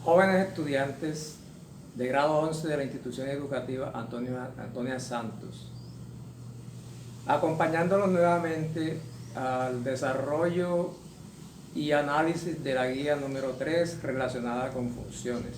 Jóvenes estudiantes de grado 11 de la institución educativa Antonia Santos, acompañándolos nuevamente al desarrollo y análisis de la guía número 3 relacionada con funciones.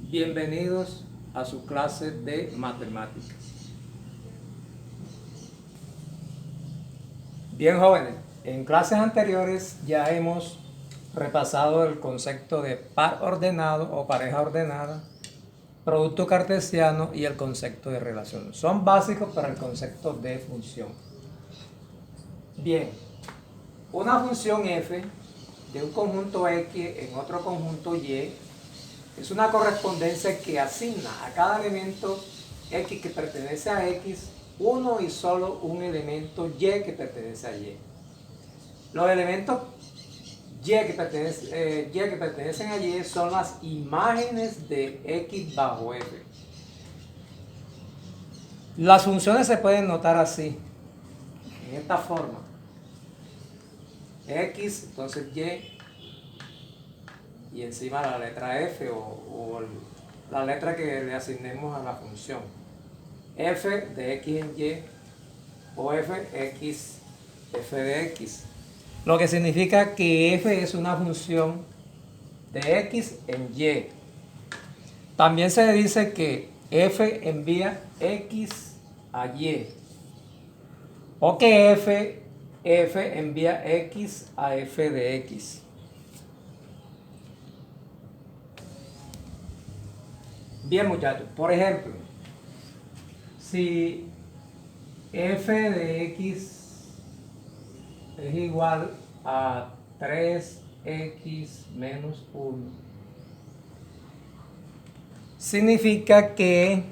Bienvenidos a su clase de matemáticas. Bien, jóvenes, en clases anteriores ya hemos repasado el concepto de par ordenado o pareja ordenada, producto cartesiano y el concepto de relación. Son básicos para el concepto de función. Bien, una función f de un conjunto x en otro conjunto y es una correspondencia que asigna a cada elemento x que pertenece a x uno y solo un elemento y que pertenece a y. Los elementos y que pertenecen a y son las imágenes de x bajo f. Las funciones se pueden notar así, en esta forma. X, entonces y encima la letra f o la letra que le asignemos a la función. F de x en y o f de x. Lo que significa que f es una función de x en y. También se dice que f envía x a y. O que f envía x a f de x. Bien, muchachos, por ejemplo, si f de x es igual a 3x menos 1, significa que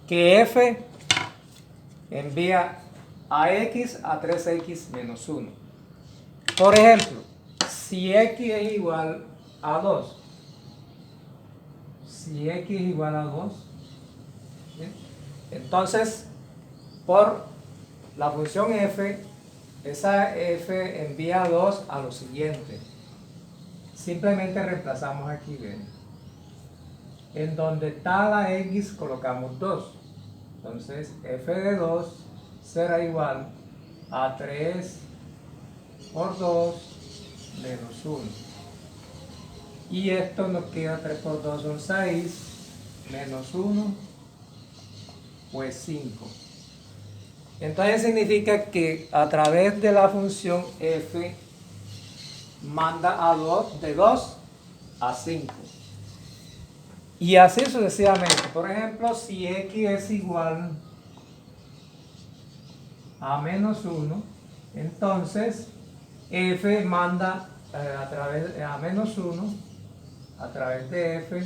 f envía a x a 3x menos 1. Por ejemplo, si x es igual a 2, entonces por la función f, esa f envía 2 a lo siguiente. Simplemente reemplazamos aquí, ¿ven? En donde está la x colocamos 2. Entonces f de 2 será igual a 3 por 2 menos 1. Y esto nos queda 3 por 2 son 6, menos 1, pues 5. Entonces significa que a través de la función f manda a 2 de 2 a 5. Y así sucesivamente. Por ejemplo, si x es igual a menos 1, entonces f manda a menos 1, a través de f,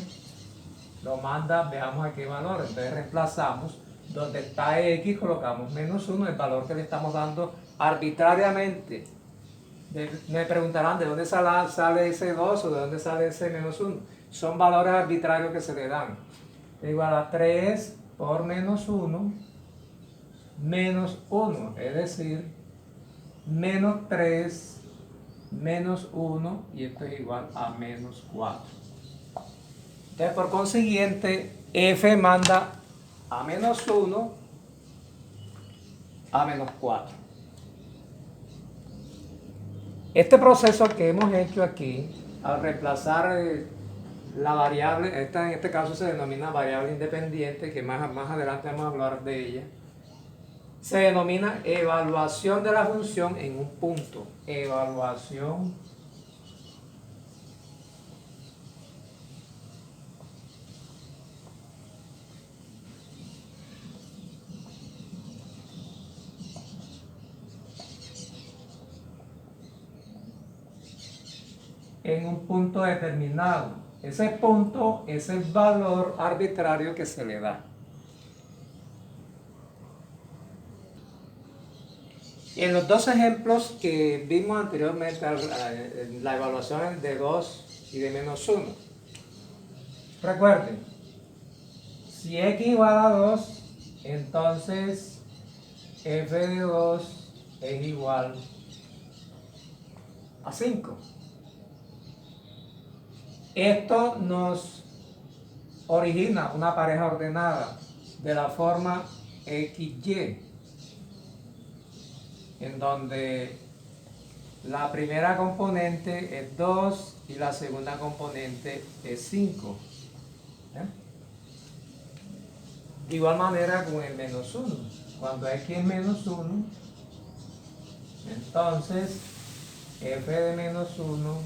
lo manda, veamos a qué valor. Entonces reemplazamos, donde está x colocamos menos 1, el valor que le estamos dando arbitrariamente. Me preguntarán de dónde sale ese 2 o de dónde sale ese menos 1. Son valores arbitrarios que se le dan. Es igual a 3 por menos 1 menos 1, es decir, menos 3 menos 1, y esto es igual a menos 4. Entonces, por consiguiente, f manda a menos 1 a menos 4. Este proceso que hemos hecho aquí, al reemplazar la variable, esta en este caso se denomina variable independiente, que más adelante vamos a hablar de ella, se denomina evaluación de la función en un punto. Evaluación en un punto determinado. Ese punto es el valor arbitrario que se le da. En los dos ejemplos que vimos anteriormente, la evaluación de 2 y de menos 1, recuerden, si x igual a 2, entonces f de 2 es igual a 5. Esto nos origina una pareja ordenada de la forma XY, en donde la primera componente es 2 y la segunda componente es 5. De igual manera con el menos 1. Cuando x es menos 1, entonces f de menos 1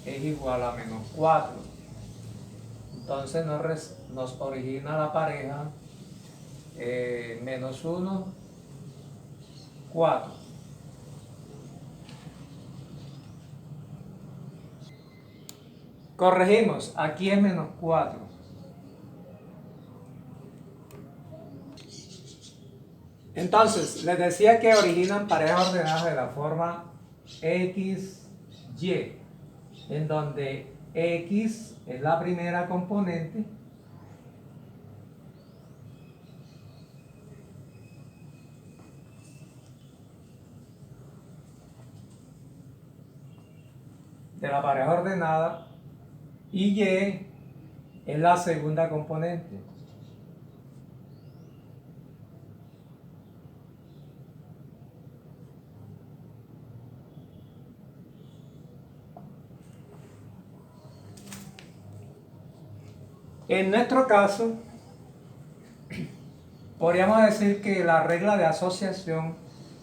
es igual a menos 4. Entonces nos origina la pareja menos 1, 4. Corregimos, aquí es menos 4. Entonces, les decía que originan parejas ordenadas de la forma XY, en donde X es la primera componente de la pareja ordenada y Y es la segunda componente. En nuestro caso, podríamos decir que la regla de asociación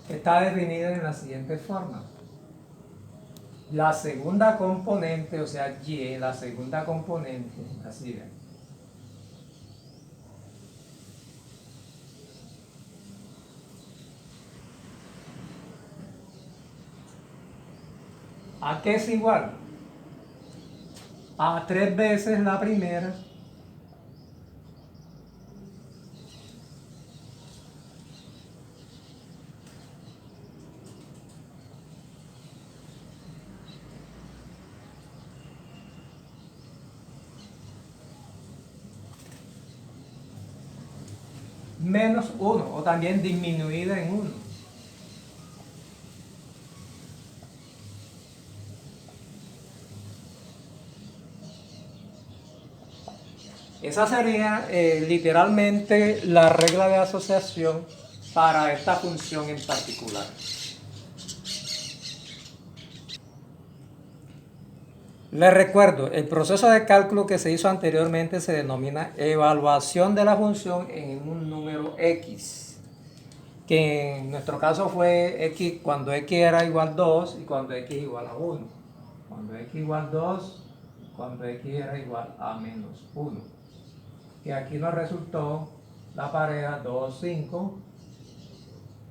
está definida en la siguiente forma. La segunda componente, o sea, Y, la segunda componente, así ven. ¿A qué es igual? A 3 veces la primera menos 1, o también disminuida en 1. Esa sería literalmente la regla de asociación para esta función en particular. Les recuerdo, el proceso de cálculo que se hizo anteriormente se denomina evaluación de la función en un número X, que en nuestro caso fue X cuando X era igual a 2 y cuando X igual a 1. Cuando X igual a 2, cuando X era igual a menos 1. Que aquí nos resultó la pareja 2, 5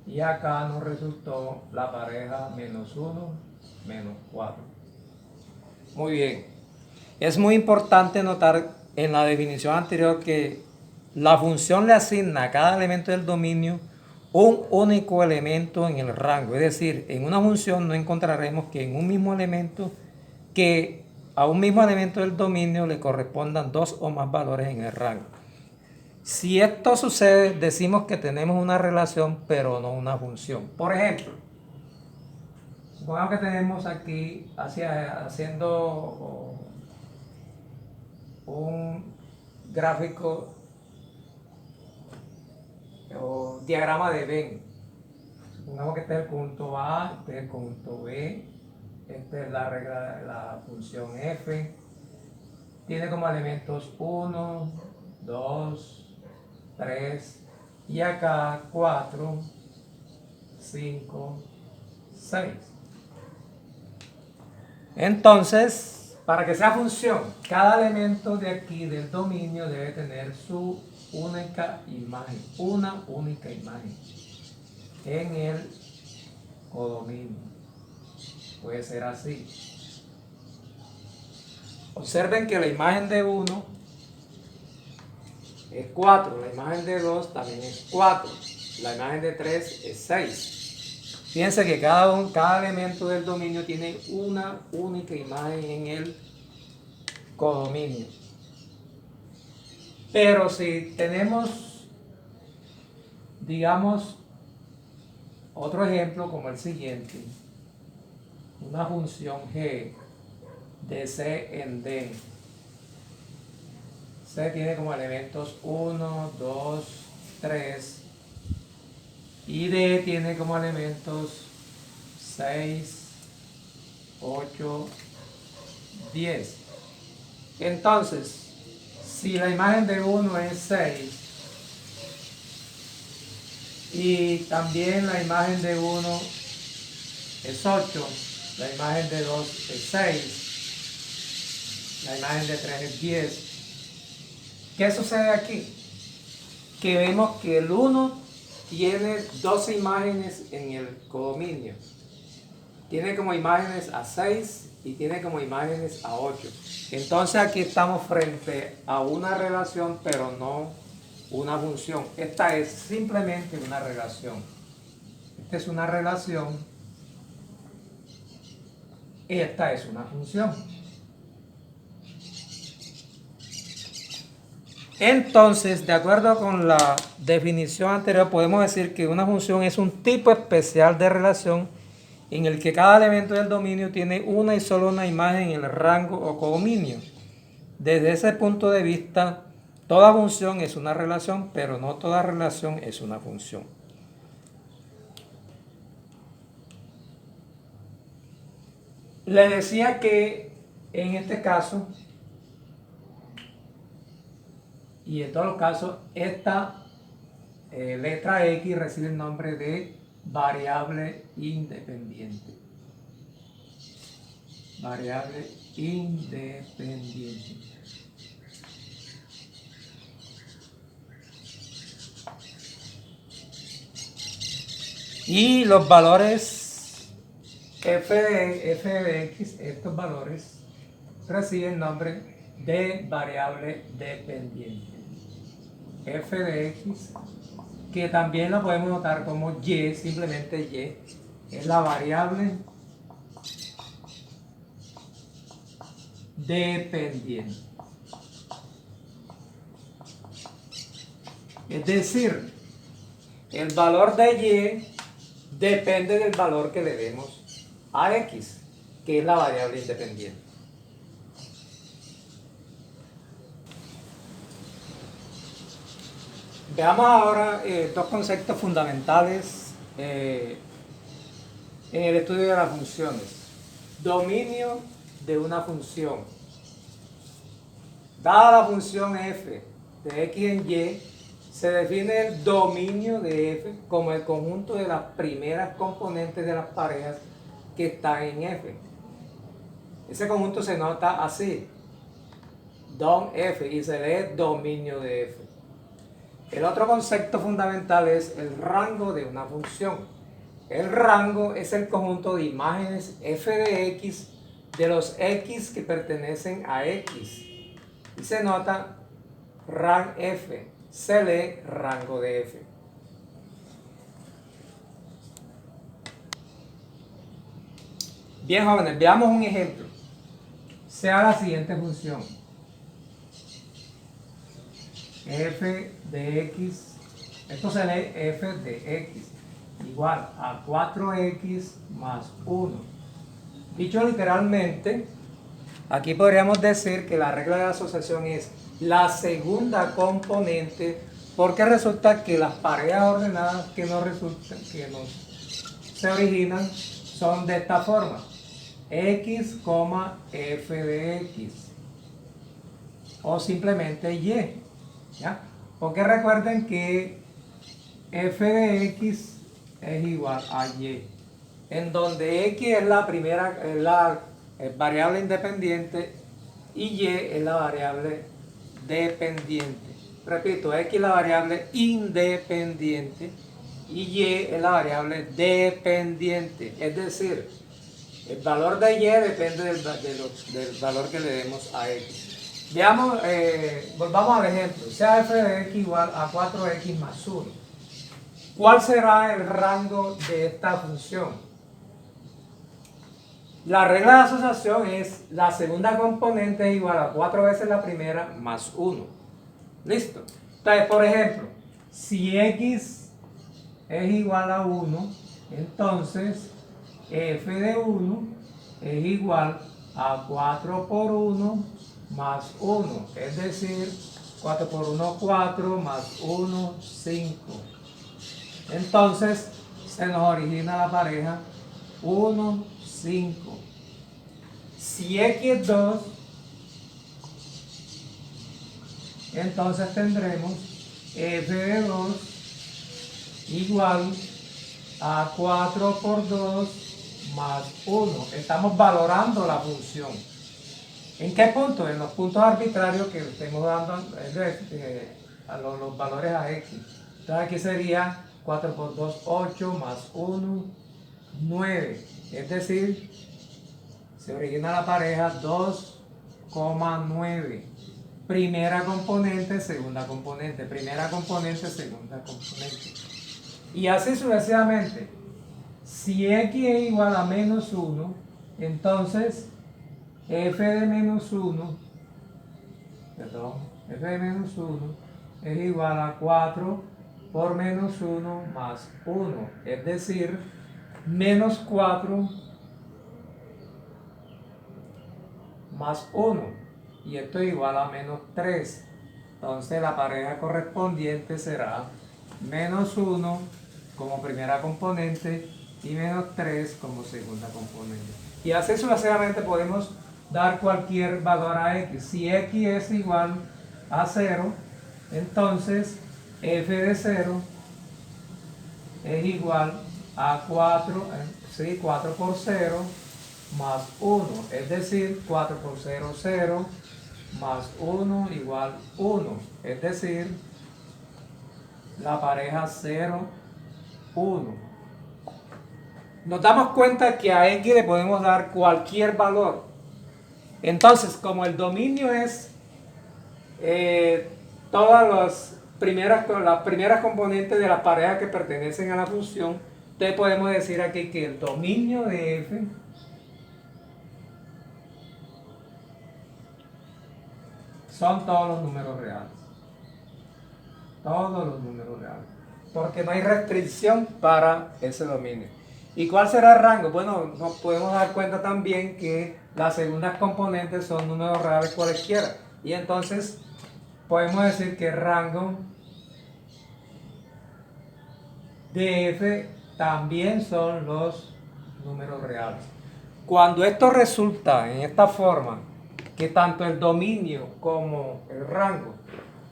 y acá nos resultó la pareja menos 1, menos 4. Muy bien. Es muy importante notar en la definición anterior que la función le asigna a cada elemento del dominio un único elemento en el rango. Es decir, en una función no encontraremos que en un mismo elemento, que a un mismo elemento del dominio le correspondan dos o más valores en el rango. Si esto sucede, decimos que tenemos una relación, pero no una función. Por ejemplo, supongamos que tenemos aquí haciendo un gráfico o diagrama de Venn. Supongamos que este es el punto A, este es el punto B, esta es la regla de la función f. Tiene como elementos 1, 2, 3 y acá 4, 5, 6. Entonces, para que sea función, cada elemento de aquí del dominio debe tener su única imagen, una única imagen en el codominio. Puede ser así. Observen que la imagen de 1 es 4, la imagen de 2 también es 4, la imagen de 3 es 6. Fíjense que cada elemento del dominio tiene una única imagen en el codominio. Pero si tenemos, digamos, otro ejemplo como el siguiente, una función g de C en D. C tiene como elementos 1, 2, 3 y D tiene como elementos 6, 8, 10. Entonces, si la imagen de 1 es 6 y también la imagen de 1 es 8, la imagen de 2 es 6, la imagen de 3 es 10. ¿Qué sucede aquí? Que vemos que el 1 tiene 12 imágenes en el codominio. Tiene como imágenes a 6 y tiene como imágenes a 8. Entonces aquí estamos frente a una relación, pero no una función. Esta es simplemente una relación. Esta es una relación. Esta es una función. Entonces, de acuerdo con la definición anterior, podemos decir que una función es un tipo especial de relación en el que cada elemento del dominio tiene una y solo una imagen en el rango o codominio. Desde ese punto de vista, toda función es una relación, pero no toda relación es una función. Les decía que en este caso, y en todos los casos, esta letra X recibe el nombre de variable independiente. Variable independiente. Y los valores f de x, estos valores, reciben el nombre de variable dependiente. F de x, que también lo podemos notar como y, simplemente y, es la variable dependiente. Es decir, el valor de y depende del valor que le demos a x, que es la variable independiente. Veamos ahora dos conceptos fundamentales en el estudio de las funciones. Dominio de una función. Dada la función f de x en y, se define el dominio de f como el conjunto de las primeras componentes de las parejas que están en f. Ese conjunto se nota así, dom f, y se lee dominio de f. El otro concepto fundamental es el rango de una función. El rango es el conjunto de imágenes f de x de los x que pertenecen a x. Y se nota rang f, se lee rango de f. Bien, jóvenes, veamos un ejemplo. Sea la siguiente función. F de x, esto se lee f de x, igual a 4x más 1. Dicho literalmente, aquí podríamos decir que la regla de asociación es la segunda componente, porque resulta que las parejas ordenadas que nos se originan son de esta forma: x, f de x, o simplemente y. ¿Ya? Porque recuerden que f de x es igual a y, en donde x es la primera, es la variable independiente y y es la variable dependiente. Repito, x es la variable independiente y y es la variable dependiente. Es decir, el valor de y depende del valor que le demos a x. Veamos, volvamos al ejemplo. Sea f de x igual a 4x más 1. ¿Cuál será el rango de esta función? La regla de asociación es la segunda componente es igual a 4 veces la primera más 1. ¿Listo? Entonces, por ejemplo, si x es igual a 1, entonces f de 1 es igual a 4 por 1 más 1. Es decir, 4 por 1, 4, más 1, 5. Entonces, se nos origina la pareja 1, 5. Si X es 2, entonces tendremos f de 2 igual a 4 por 2 más 1. Estamos valorando la función. ¿En qué punto? En los puntos arbitrarios que estemos dando a los valores a x. Entonces aquí sería 4 por 2, 8, más 1, 9. Es decir, se origina la pareja 2,9. Primera componente, segunda componente. Primera componente, segunda componente. Y así sucesivamente. Si x es igual a menos 1, entonces f de menos 1, f de menos 1 es igual a 4 por menos 1 más 1. Es decir, menos 4 más 1. Y esto es igual a menos 3. Entonces la pareja correspondiente será menos 1 como primera componente y menos 3 como segunda componente. Y así sucesivamente podemos dar cualquier valor a x. Si x es igual a 0, entonces f de 0 es igual a 4 por 0 más 1. Es decir, 4 por 0, 0, más 1 igual 1. Es decir, la pareja 0, 1. Nos damos cuenta que a x le podemos dar cualquier valor. Entonces, como el dominio es todas las primeras componentes de las parejas que pertenecen a la función, entonces podemos decir aquí que el dominio de f son todos los números reales. Todos los números reales. Porque no hay restricción para ese dominio. ¿Y cuál será el rango? Bueno, nos podemos dar cuenta también que las segundas componentes son números reales cualesquiera. Y entonces podemos decir que el rango de f también son los números reales. Cuando esto resulta en esta forma, que tanto el dominio como el rango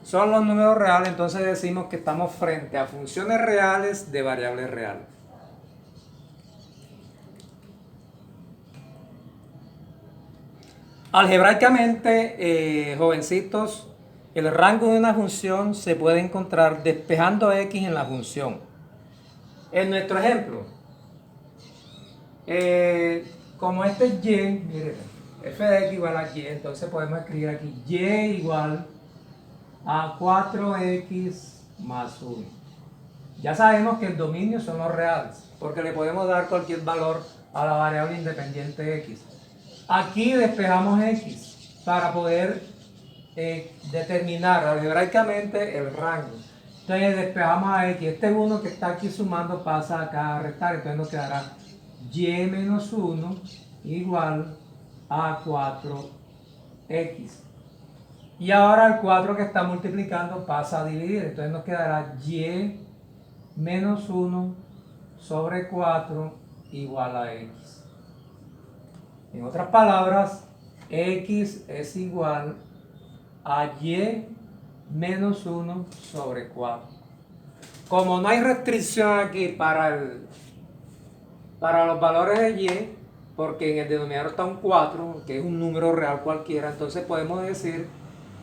son los números reales, entonces decimos que estamos frente a funciones reales de variables reales. Algebraicamente, jovencitos, el rango de una función se puede encontrar despejando x en la función. En nuestro ejemplo, como este es y, miren, f de x igual a y, entonces podemos escribir aquí y igual a 4x más 1. Ya sabemos que el dominio son los reales, porque le podemos dar cualquier valor a la variable independiente x. Aquí despejamos x para poder determinar algebraicamente el rango. Entonces despejamos a x. Este 1 que está aquí sumando pasa acá a restar, entonces nos quedará y menos 1 igual a 4x. Y ahora el 4 que está multiplicando pasa a dividir, entonces nos quedará y menos 1 sobre 4 igual a x. En otras palabras, x es igual a y menos 1 sobre 4. Como no hay restricción aquí para los valores de y, porque en el denominador está un 4, que es un número real cualquiera, entonces podemos decir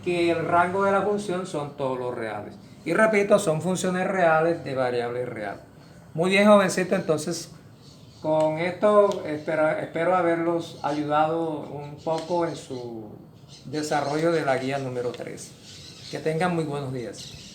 que el rango de la función son todos los reales. Y repito, son funciones reales de variables reales. Muy bien, jovencito, entonces con esto espero haberlos ayudado un poco en su desarrollo de la guía número 3. Que tengan muy buenos días.